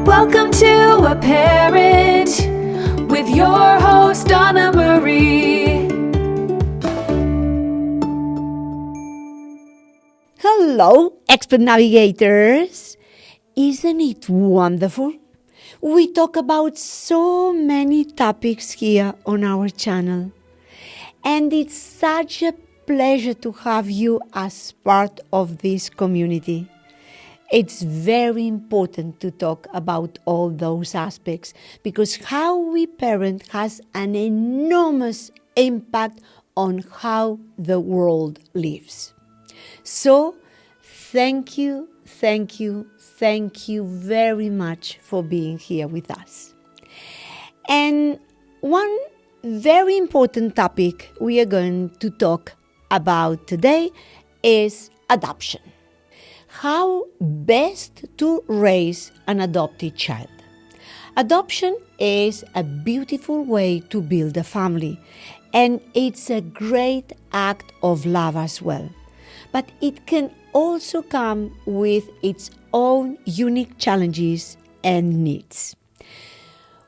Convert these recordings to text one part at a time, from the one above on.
Welcome to A Parent with your host, Donna Marie. Hello, expert navigators. Isn't it wonderful? We talk about so many topics here on our channel. And it's such a pleasure to have you as part of this community. It's very important to talk about all those aspects because how we parent has an enormous impact on how the world lives. So, thank you very much for being here with us. And one very important topic we are going to talk about today is adoption. How best to raise an adopted child. Adoption is a beautiful way to build a family, and it's a great act of love as well. But it can also come with its own unique challenges and needs.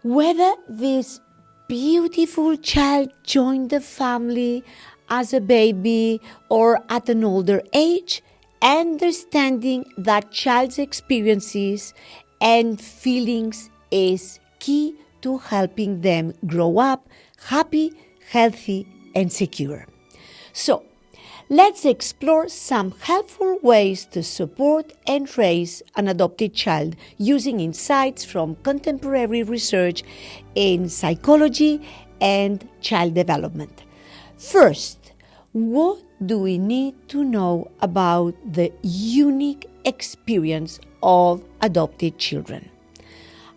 Whether this beautiful child joined the family as a baby or at an older age, understanding that child's experiences and feelings is key to helping them grow up happy, healthy, and secure. So, let's explore some helpful ways to support and raise an adopted child using insights from contemporary research in psychology and child development. First, what do we need to know about the unique experience of adopted children?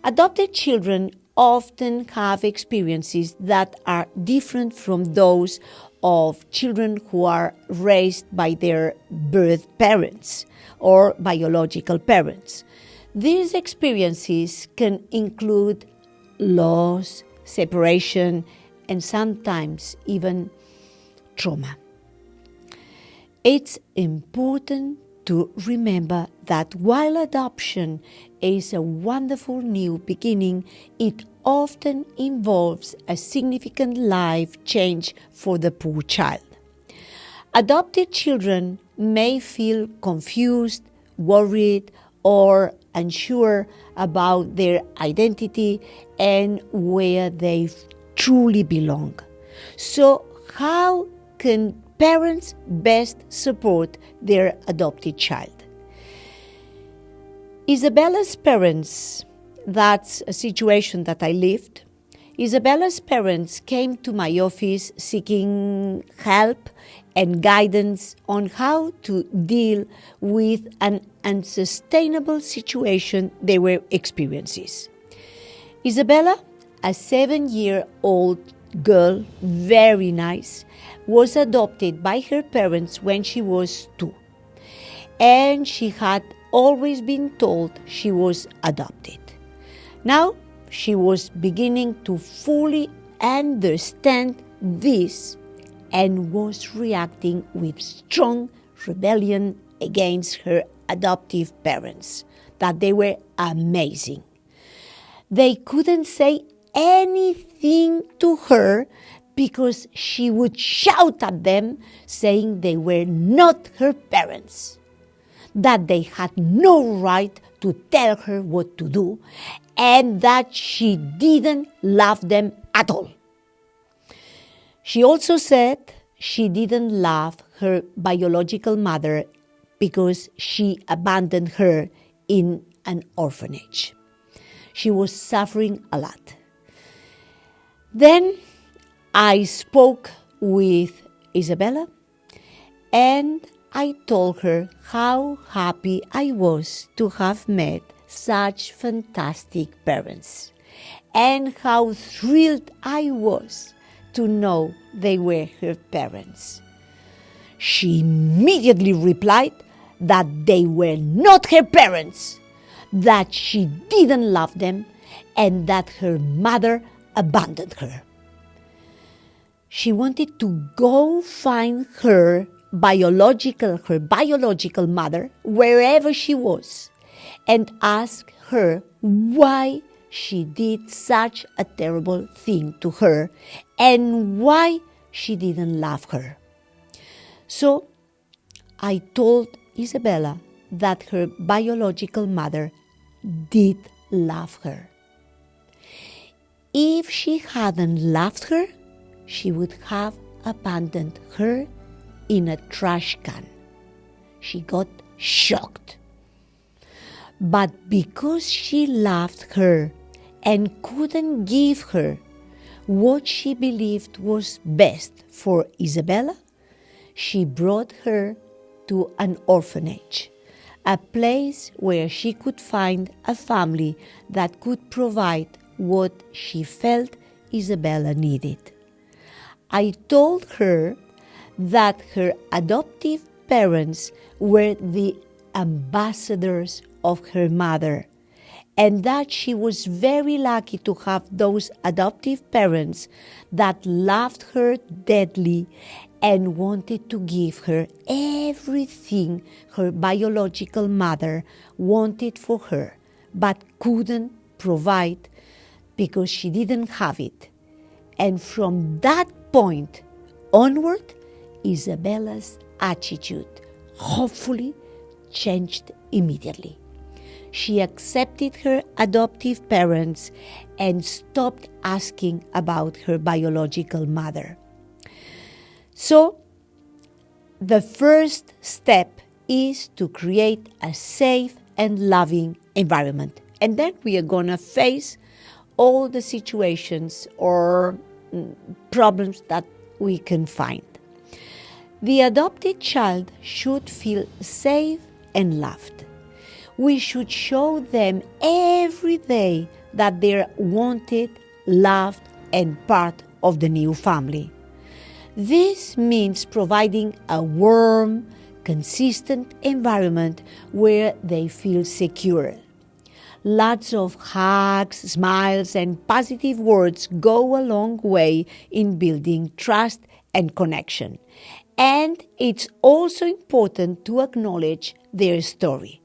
Adopted children often have experiences that are different from those of children who are raised by their birth parents or biological parents. These experiences can include loss, separation, and sometimes even trauma. It's important to remember that while adoption is a wonderful new beginning, it often involves a significant life change for the poor child. Adopted children may feel confused, worried, or unsure about their identity and where they truly belong. So, how can parents best support their adopted child? Isabella's parents, that's a situation that I lived. Isabella's parents came to my office seeking help and guidance on how to deal with an unsustainable situation they were experiencing. Isabella, a 7-year-old girl, very nice, was adopted by her parents when she was 2. And she had always been told she was adopted. Now, she was beginning to fully understand this and was reacting with strong rebellion against her adoptive parents, that they were amazing. They couldn't say anything to her because she would shout at them saying they were not her parents, that they had no right to tell her what to do, and that she didn't love them at all. She also said she didn't love her biological mother because she abandoned her in an orphanage. She was suffering a lot. Then I spoke with Isabella and I told her how happy I was to have met such fantastic parents and how thrilled I was to know they were her parents. She immediately replied that they were not her parents, that she didn't love them, and that her mother abandoned her. She wanted to go find her biological mother wherever she was and ask her why she did such a terrible thing to her and why she didn't love her. So I told Isabella that her biological mother did love her. If she hadn't loved her, she would have abandoned her in a trash can. She got shocked. But because she loved her and couldn't give her what she believed was best for Isabella, she brought her to an orphanage, a place where she could find a family that could provide what she felt Isabella needed. I told her that her adoptive parents were the ambassadors of her mother, and that she was very lucky to have those adoptive parents that loved her deadly and wanted to give her everything her biological mother wanted for her, but couldn't provide because she didn't have it. And from that point onward, Isabella's attitude hopefully changed immediately. She accepted her adoptive parents and stopped asking about her biological mother. So, the first step is to create a safe and loving environment. And then we are going to face all the situations or problems that we can find. The adopted child should feel safe and loved. We should show them every day that they're wanted, loved, and part of the new family. This means providing a warm, consistent environment where they feel secure. Lots of hugs, smiles, and positive words go a long way in building trust and connection. And it's also important to acknowledge their story.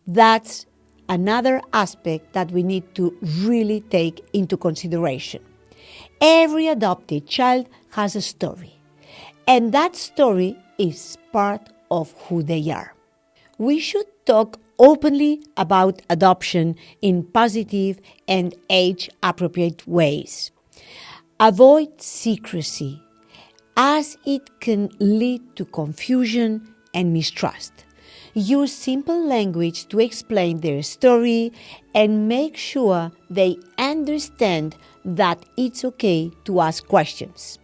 That's another aspect that we need to really take into consideration. Every adopted child has a story, and that story is part of who they are. We should talk openly about adoption in positive and age-appropriate ways. Avoid secrecy, as it can lead to confusion and mistrust. Use simple language to explain their story and make sure they understand that it's okay to ask questions.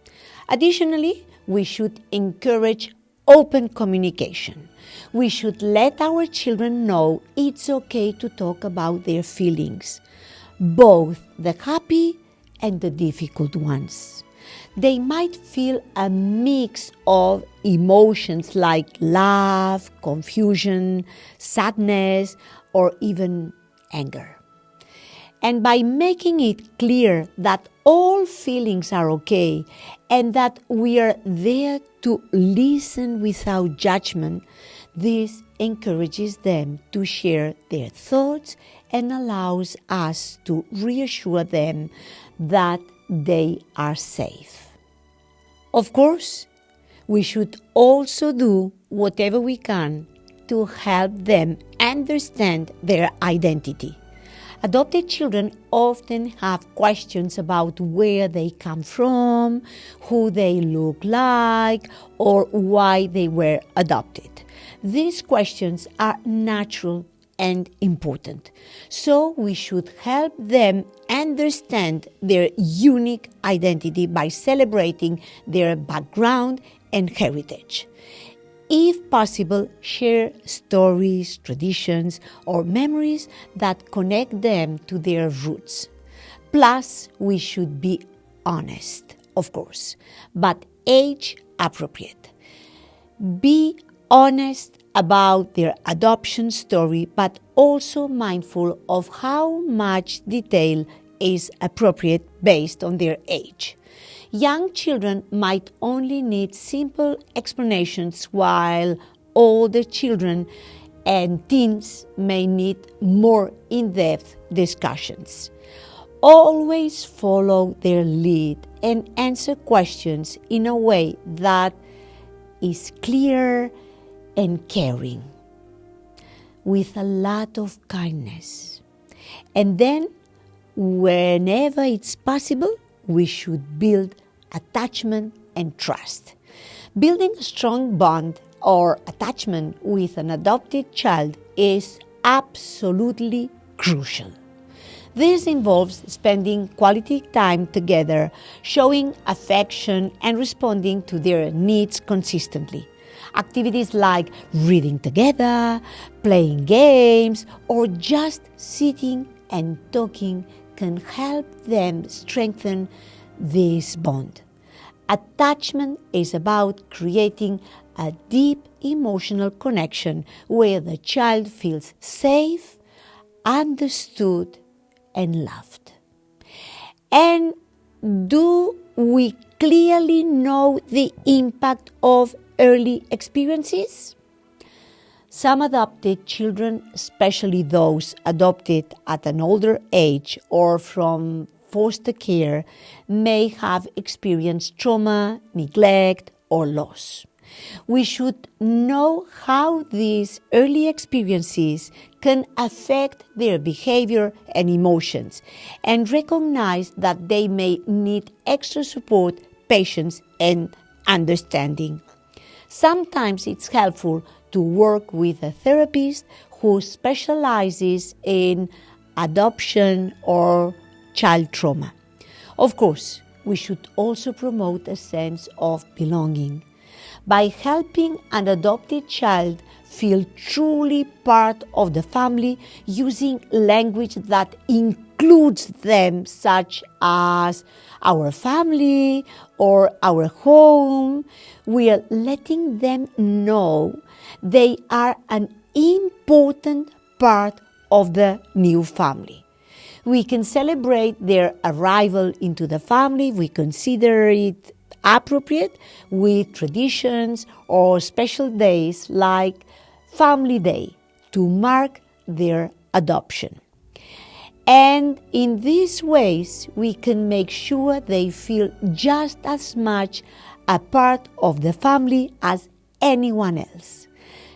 Additionally, we should encourage open communication. We should let our children know it's okay to talk about their feelings, both the happy and the difficult ones. They might feel a mix of emotions like love, confusion, sadness, or even anger. And by making it clear that all feelings are okay and that we are there to listen without judgment, this encourages them to share their thoughts and allows us to reassure them that they are safe. Of course, we should also do whatever we can to help them understand their identity. Adopted children often have questions about where they come from, who they look like, or why they were adopted. These questions are natural and important, so we should help them understand their unique identity by celebrating their background and heritage. If possible, share stories, traditions, or memories that connect them to their roots. Plus, we should be honest, of course, but age appropriate. Be honest about their adoption story, but also mindful of how much detail is appropriate based on their age. Young children might only need simple explanations, while older children and teens may need more in-depth discussions. Always follow their lead and answer questions in a way that is clear and caring, with a lot of kindness. And then, whenever it's possible, we should build attachment and trust. Building a strong bond or attachment with an adopted child is absolutely crucial. This involves spending quality time together, showing affection and responding to their needs consistently. Activities like reading together, playing games, or just sitting and talking can help them strengthen this bond. Attachment is about creating a deep emotional connection where the child feels safe, understood, and loved. And do we clearly know the impact of early experiences? Some adopted children, especially those adopted at an older age or from foster care, may have experienced trauma, neglect, or loss. We should know how these early experiences can affect their behavior and emotions, and recognize that they may need extra support, patience, and understanding. Sometimes it's helpful to work with a therapist who specializes in adoption or child trauma. Of course, we should also promote a sense of belonging. By helping an adopted child feel truly part of the family, using language that includes them, such as our family or our home, we are letting them know they are an important part of the new family. We can celebrate their arrival into the family. We consider it appropriate with traditions or special days like Family Day to mark their adoption. And in these ways, we can make sure they feel just as much a part of the family as anyone else.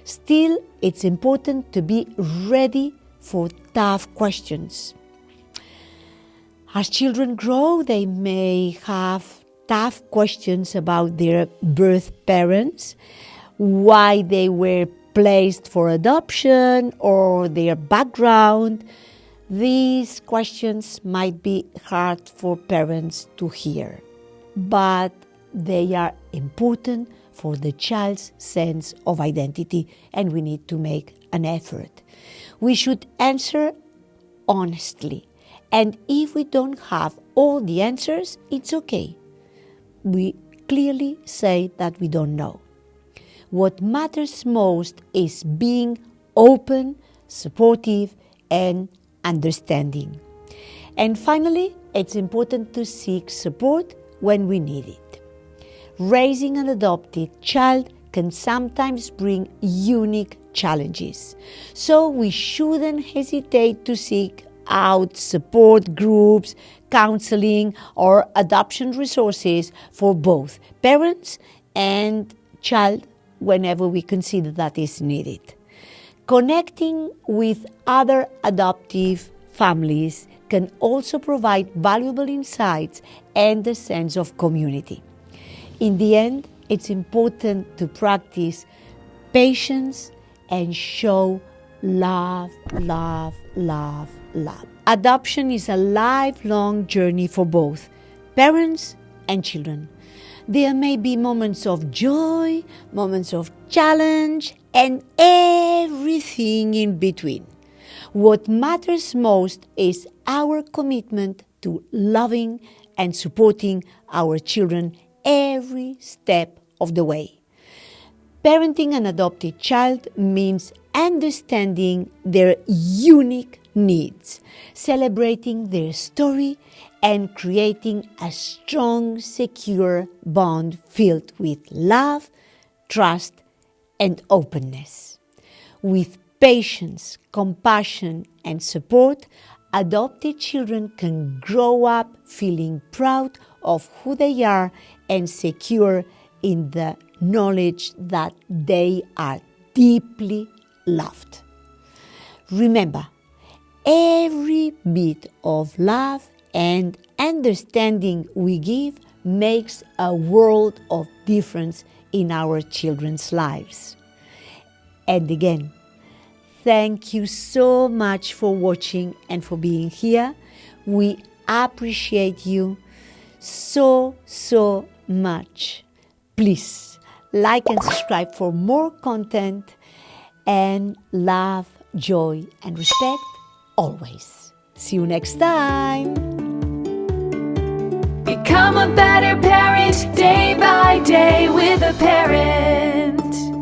Still, it's important to be ready for tough questions. As children grow, they may have tough questions about their birth parents, why they were placed for adoption, or their background. These questions might be hard for parents to hear, but they are important for the child's sense of identity, and we need to make an effort. We should answer honestly, and if we don't have all the answers, it's okay. We clearly say that we don't know. What matters most is being open, supportive, and understanding. And finally, it's important to seek support when we need it. Raising an adopted child can sometimes bring unique challenges, so we shouldn't hesitate to seek out support groups, counseling, or adoption resources for both parents and child whenever we consider that is needed. Connecting with other adoptive families can also provide valuable insights and a sense of community. In the end, it's important to practice patience and show love, love, love, love. Adoption is a lifelong journey for both parents and children. There may be moments of joy, moments of challenge, and everything in between. What matters most is our commitment to loving and supporting our children every step of the way. Parenting an adopted child means understanding their unique needs, celebrating their story, and creating a strong, secure bond filled with love, trust, and openness. With patience, compassion, and support, adopted children can grow up feeling proud of who they are and secure in the knowledge that they are deeply loved. Remember, every bit of love and understanding we give makes a world of difference in our children's lives. And again, thank you so much for watching and for being here. We appreciate you so much. Please like and subscribe for more content, and love, joy, and respect always. See you next time. Become a better parent day by day with a parent.